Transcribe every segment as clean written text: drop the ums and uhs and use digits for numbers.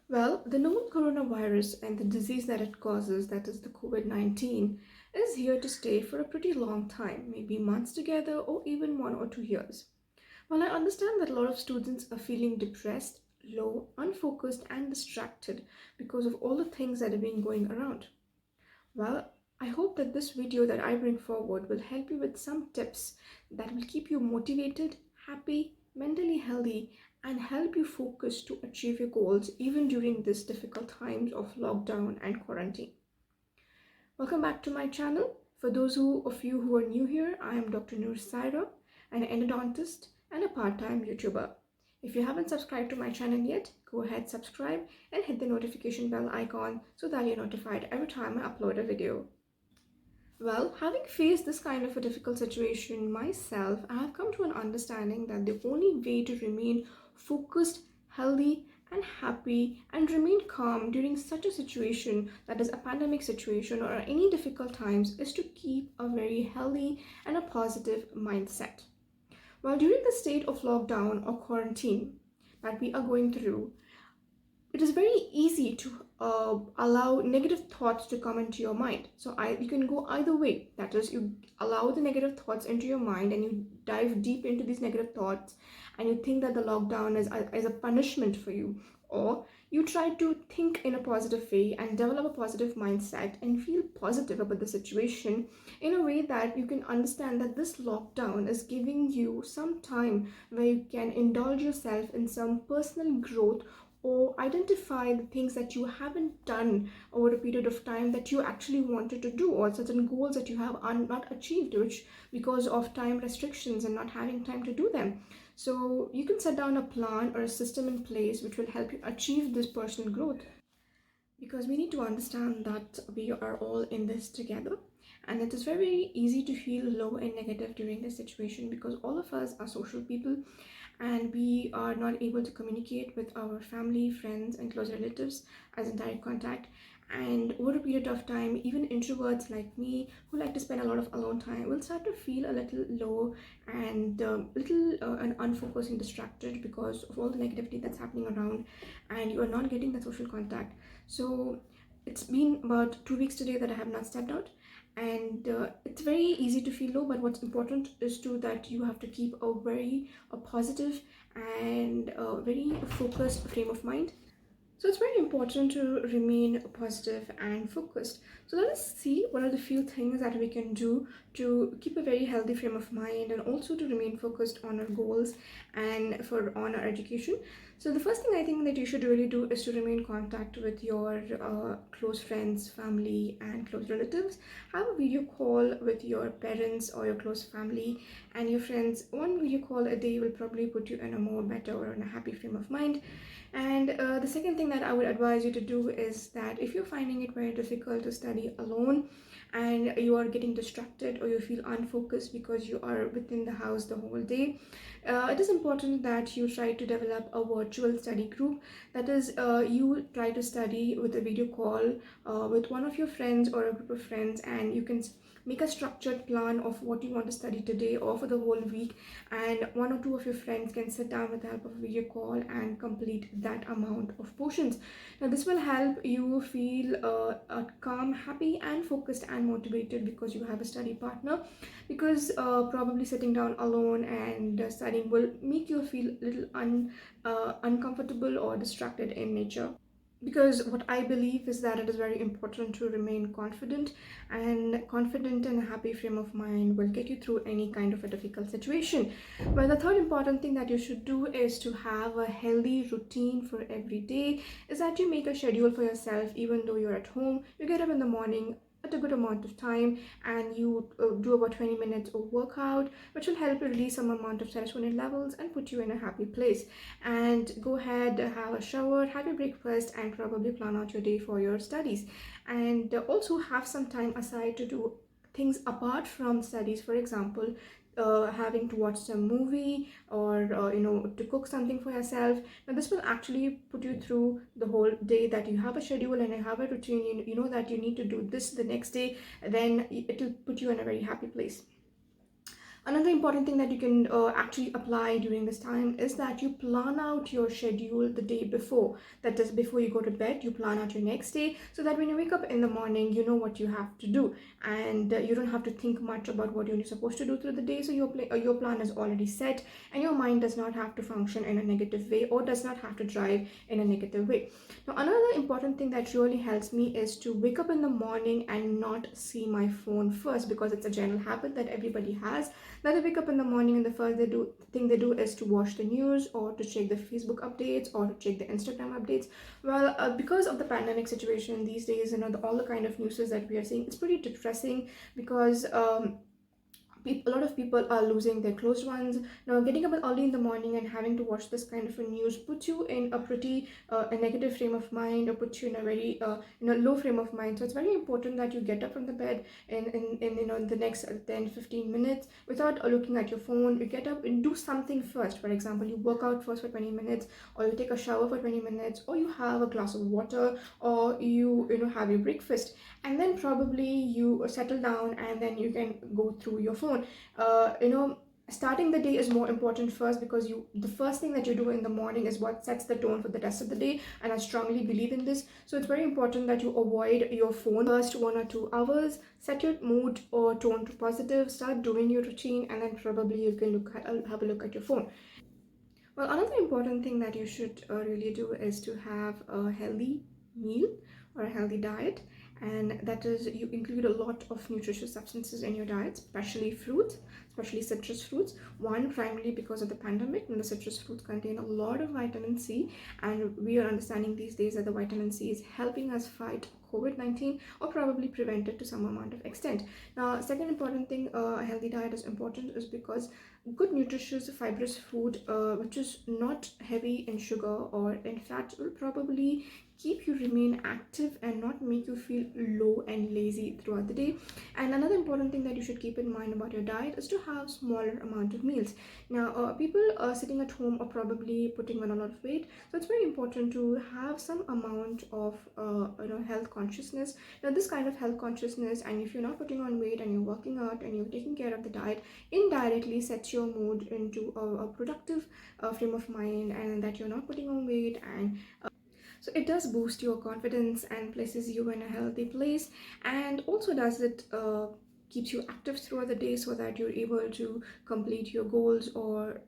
Well, the novel coronavirus and the disease that it causes, that is the COVID-19, is here to stay for a pretty long time, maybe months together or even 1 or 2 years. While I understand that a lot of students are feeling depressed, low, unfocused, and distracted because of all the things that have been going around. Well, I hope that this video that I bring forward will help you with some tips that will keep you motivated, happy, mentally healthy, and help you focus to achieve your goals even during these difficult times of lockdown and quarantine. Welcome back to my channel. For those of you who are new here, I am Dr. Noor Saira, an endodontist and a part-time YouTuber. If you haven't subscribed to my channel yet, go ahead, subscribe and hit the notification bell icon so that you're notified every time I upload a video. Well, having faced this kind of a difficult situation myself, I have come to an understanding that the only way to remain focused, healthy, and happy and remain calm during such a situation, that is a pandemic situation or any difficult times, is to keep a very healthy and a positive mindset. While during the state of lockdown or quarantine that we are going through, it is very easy to allow negative thoughts to come into your mind. So you can go either way. That is, you allow the negative thoughts into your mind and you dive deep into these negative thoughts and you think that the lockdown is a punishment for you. Or you try to think in a positive way and develop a positive mindset and feel positive about the situation in a way that you can understand that this lockdown is giving you some time where you can indulge yourself in some personal growth or identify the things that you haven't done over a period of time that you actually wanted to do, or certain goals that you have not achieved, which because of time restrictions and not having time to do them. So you can set down a plan or a system in place which will help you achieve this personal growth, because we need to understand that we are all in this together, and it is very easy to feel low and negative during this situation because all of us are social people and we are not able to communicate with our family, friends, and close relatives as in direct contact. And over a period of time, even introverts like me who like to spend a lot of alone time will start to feel a little low and and unfocused and distracted because of all the negativity that's happening around, and you are not getting the social contact. So it's been about 2 weeks today that I have not stepped out, and it's very easy to feel low, but what's important is that you have to keep a positive and a very focused frame of mind. So it's very important to remain positive and focused. So let us see what are the few things that we can do to keep a very healthy frame of mind and also to remain focused on our goals and on our education. So the first thing I think that you should really do is to remain in contact with your close friends, family, and close relatives. Have a video call with your parents or your close family and your friends. One video call a day will probably put you in a more better or in a happy frame of mind. And the second thing that I would advise you to do is that if you're finding it very difficult to study alone and you are getting distracted or you feel unfocused because you are within the house the whole day, it is important that you try to develop a virtual study group. That is, you try to study with a video call with one of your friends or a group of friends, and you can make a structured plan of what you want to study today or for the whole week, and one or two of your friends can sit down with the help of a video call and complete that amount of portions. Now this will help you feel calm, happy, and focused and motivated because you have a study partner, because probably sitting down alone and studying will make you feel a little uncomfortable or distracted in nature. Because what I believe is that it is very important to remain confident, and confident and a happy frame of mind will get you through any kind of a difficult situation. But the third important thing that you should do is to have a healthy routine for every day, is that you make a schedule for yourself. Even though you're at home, you get up in the morning at a good amount of time and you do about 20 minutes of workout, which will help you release some amount of serotonin levels and put you in a happy place. And go ahead, have a shower, have your breakfast, and probably plan out your day for your studies. And also have some time aside to do things apart from studies. For example, having to watch some movie or to cook something for yourself. Now this will actually put you through the whole day, that you have a schedule and you have a routine. You know that you need to do this the next day, then it will put you in a very happy place. Another important thing that you can actually apply during this time is that you plan out your schedule the day before. That is, before you go to bed, you plan out your next day, so that when you wake up in the morning, you know what you have to do, and you don't have to think much about what you're supposed to do through the day. So your plan is already set, and your mind does not have to function in a negative way, or does not have to drive in a negative way. Now, another important thing that really helps me is to wake up in the morning and not see my phone first, because it's a general habit that everybody has, that they wake up in the morning and the first thing they do is to watch the news, or to check the Facebook updates, or to check the Instagram updates. Well, because of the pandemic situation these days, all the kind of news that we are seeing, it's pretty depressing, because a lot of people are losing their close ones. Now, getting up early in the morning and having to watch this kind of a news puts you in a pretty a negative frame of mind, or puts you in a very low frame of mind. So it's very important that you get up from the bed in the next 10-15 minutes without looking at your phone. You get up and do something first. For example, you work out first for 20 minutes, or you take a shower for 20 minutes, or you have a glass of water, or you have your breakfast, and then probably you settle down, and then you can go through your phone. Starting the day is more important first, because the first thing that you do in the morning is what sets the tone for the rest of the day, and I strongly believe in this. So it's very important that you avoid your phone first 1 or 2 hours, set your mood or tone to positive, start doing your routine, and then probably you can have a look at your phone. Well, another important thing that you should really do is to have a healthy meal or a healthy diet, and that is, you include a lot of nutritious substances in your diet, especially fruits, especially citrus fruits. One, primarily because of the pandemic, and the citrus fruits contain a lot of vitamin C, and we are understanding these days that the vitamin C is helping us fight COVID-19, or probably prevent it to some amount of extent. Now, second important thing, a healthy diet is important, is because good nutritious fibrous food, which is not heavy in sugar or in fat, will probably keep you remain active and not make you feel low and lazy throughout the day. And another important thing that you should keep in mind about your diet is to have smaller amount of meals. Now, people sitting at home are probably putting on a lot of weight, so it's very important to have some amount of health consciousness. Now, this kind of health consciousness, and if you're not putting on weight and you're working out and you're taking care of the diet, indirectly sets your mood into a productive frame of mind, and that you're not putting on weight, and so it does boost your confidence and places you in a healthy place, and also does it keeps you active throughout the day, so that you're able to complete your goals or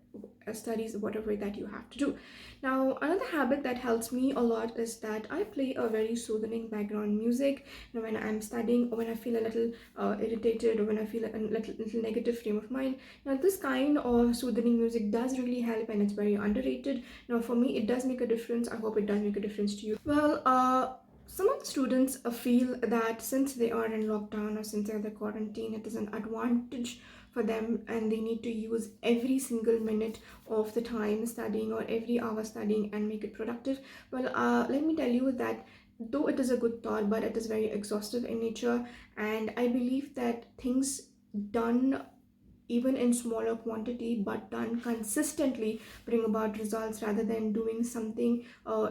studies, whatever that you have to do. Now, another habit that helps me a lot is that I play a very soothing background music when I'm studying, or when I feel a little irritated, or when I feel a little negative frame of mind. Now, this kind of soothing music does really help, and it's very underrated. Now, for me, it does make a difference. I hope it does make a difference to you. Well, some of the students feel that since they are in lockdown, or since they're in the quarantine, it is an advantage for them, and they need to use every single minute of the time studying, or every hour studying, and make it productive. Well, let me tell you that though it is a good thought, but it is very exhaustive in nature, and I believe that things done even in smaller quantity but done consistently bring about results, rather than doing something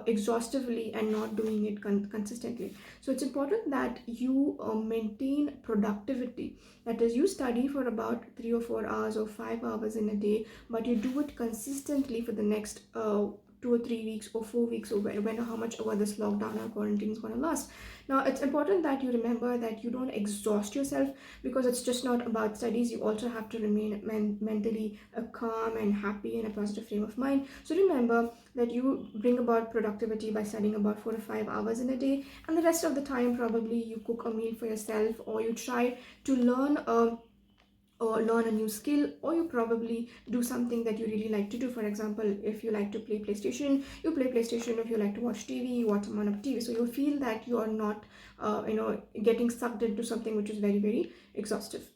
exhaustively and not doing it consistently. So it's important that you maintain productivity. That is, you study for about 3 or 4 hours or 5 hours in a day, but you do it consistently for the next 2 or 3 weeks or 4 weeks, or when how much over this lockdown or quarantine is going to last. Now, it's important that you remember that you don't exhaust yourself, because it's just not about studies. You also have to remain mentally calm and happy, in a positive frame of mind. So remember that you bring about productivity by studying about 4 to 5 hours in a day, and the rest of the time probably you cook a meal for yourself, or you try to learn a new skill, or you probably do something that you really like to do. For example, if you like to play PlayStation, you play PlayStation. If you like to watch TV, you watch some on TV. So you'll feel that you are not getting sucked into something which is very, very exhaustive.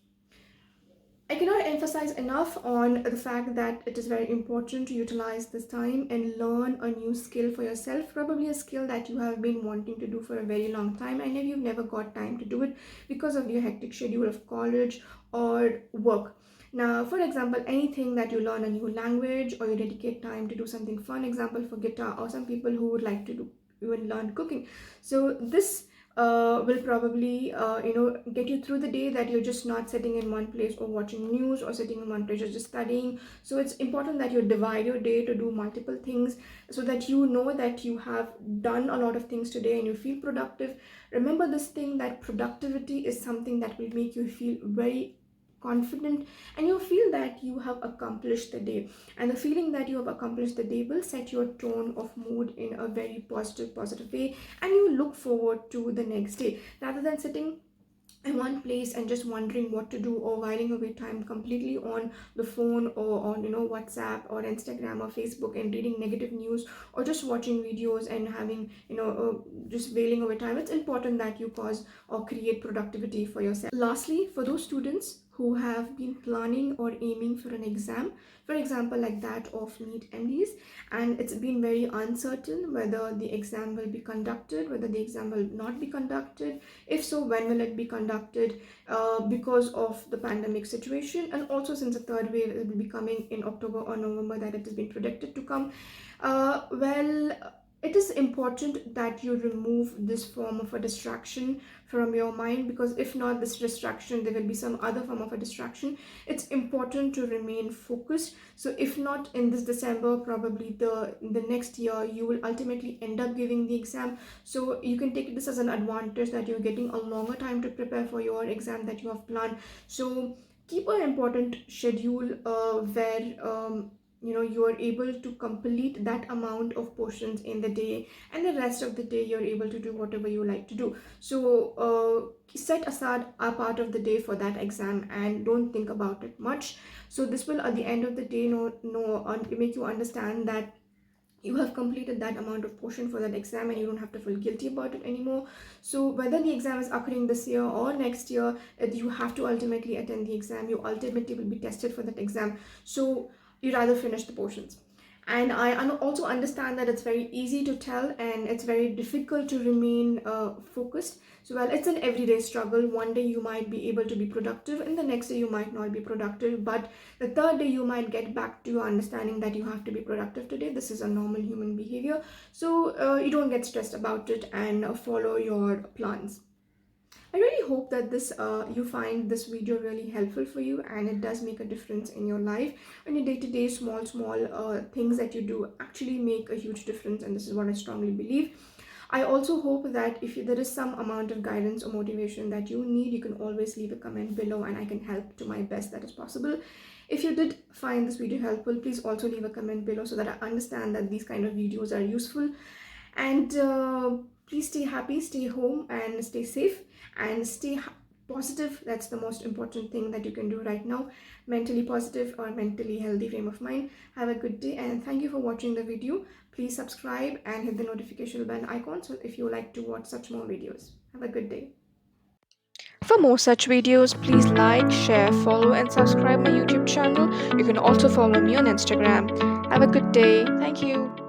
I cannot emphasize enough on the fact that it is very important to utilize this time and learn a new skill for yourself, probably a skill that you have been wanting to do for a very long time, and maybe you've never got time to do it because of your hectic schedule of college or work. Now, for example, anything that you learn a new language, or you dedicate time to do something fun, example for guitar, or some people who would like to do even learn cooking. So this will probably get you through the day, that you're just not sitting in one place or watching news, or sitting in one place or just studying. So it's important that you divide your day to do multiple things, so that you know that you have done a lot of things today and you feel productive. Remember this thing, that productivity is something that will make you feel very confident, and you feel that you have accomplished the day, and the feeling that you have accomplished the day will set your tone of mood in a very positive way, and you look forward to the next day, rather than sitting in one place and just wondering what to do, or whiling away time completely on the phone, or on WhatsApp or Instagram or Facebook, and reading negative news, or just watching videos and having just wailing away time. It's important that you cause or create productivity for yourself. Lastly, for those students who have been planning or aiming for an exam, for example like that of NEETMDS, and it's been very uncertain whether the exam will be conducted, whether the exam will not be conducted, if so, when will it be conducted, because of the pandemic situation, and also since the third wave will be coming in October or November, that it has been predicted to come. Well, it is important that you remove this form of a distraction from your mind, because if not this distraction, there will be some other form of a distraction. It's important to remain focused. So if not in this December, probably the next year, you will ultimately end up giving the exam. So you can take this as an advantage, that you're getting a longer time to prepare for your exam that you have planned. So keep an important schedule, where you are able to complete that amount of portions in the day, and the rest of the day you're able to do whatever you like to do. So set aside a part of the day for that exam, and don't think about it much. So this will at the end of the day make you understand that you have completed that amount of portion for that exam, and you don't have to feel guilty about it anymore. So whether the exam is occurring this year or next year, you have to ultimately attend the exam. You ultimately will be tested for that exam, so you rather finish the portions. And I also understand that it's very easy to tell, and it's very difficult to remain focused. So well, it's an everyday struggle. One day you might be able to be productive, and the next day you might not be productive, but the third day you might get back to your understanding that you have to be productive today. This is a normal human behavior. So you don't get stressed about it, and follow your plans. I really hope that this you find this video really helpful for you, and it does make a difference in your life. In your day-to-day small things that you do actually make a huge difference, and this is what I strongly believe. I also hope that if there is some amount of guidance or motivation that you need, you can always leave a comment below, and I can help to my best that is possible. If you did find this video helpful, please also leave a comment below, so that I understand that these kind of videos are useful. And please stay happy, stay home, and stay safe, and stay positive. That's the most important thing that you can do right now. Mentally positive or mentally healthy frame of mind. Have a good day, and thank you for watching the video. Please subscribe and hit the notification bell icon, so if you like to watch such more videos. Have a good day. For more such videos, please like, share, follow, and subscribe my YouTube channel. You can also follow me on Instagram. Have a good day. Thank you.